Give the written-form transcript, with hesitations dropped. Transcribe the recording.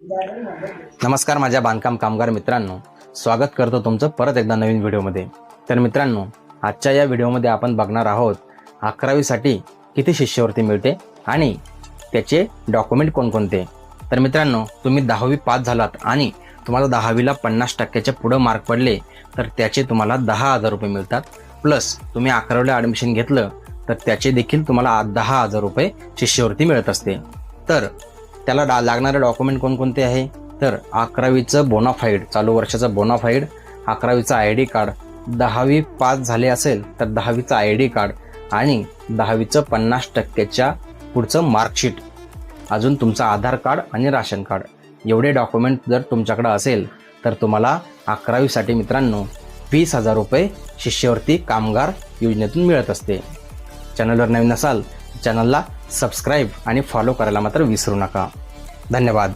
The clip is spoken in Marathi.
नमस्कार माझ्या बांधकाम कामगार मित्रांनो, स्वागत करतो तुमचं परत एकदा नवीन व्हिडिओमध्ये। तर मित्रांनो, आजच्या या व्हिडिओमध्ये आपण बघणार आहोत 11वी साठी किती शिष्यवृत्ती मिळते आणि त्याचे डॉक्युमेंट कोणकोणते। तर मित्रांनो, तुम्ही 10वी पास झालात आणि तुम्हाला 10वीला 50% पुढे मार्क पडले तर त्याचे तुम्हाला 10,000 रुपये मिळतात। प्लस तुम्ही 11वीला ॲडमिशन घेतलं तर त्याचे देखील तुम्हाला 10,000 रुपये शिष्यवृत्ती मिळत असते। तर त्याला लागणारे डॉक्युमेंट कोणकोणते आहे? तर 11वीचं बोनाफाईड, चालू वर्षाचं बोनाफाईड, 11वीचं ID कार्ड, 10वी पास झाले असेल तर 10वीचं ID कार्ड आणि 10वीचं 50%च्या पुढचं मार्कशीट, अजून तुमचं आधार कार्ड आणि राशन कार्ड, एवढे डॉक्युमेंट जर तुमच्याकडे असेल तर तुम्हाला 11वीसाठी मित्रांनो 20,000 रुपये शिष्यवृत्ती कामगार योजनेतून मिळत असते। चॅनलवर नवीन असाल चॅनलला सबस्क्राईब आणि फॉलो करायला मात्र विसरू नका। धन्यवाद।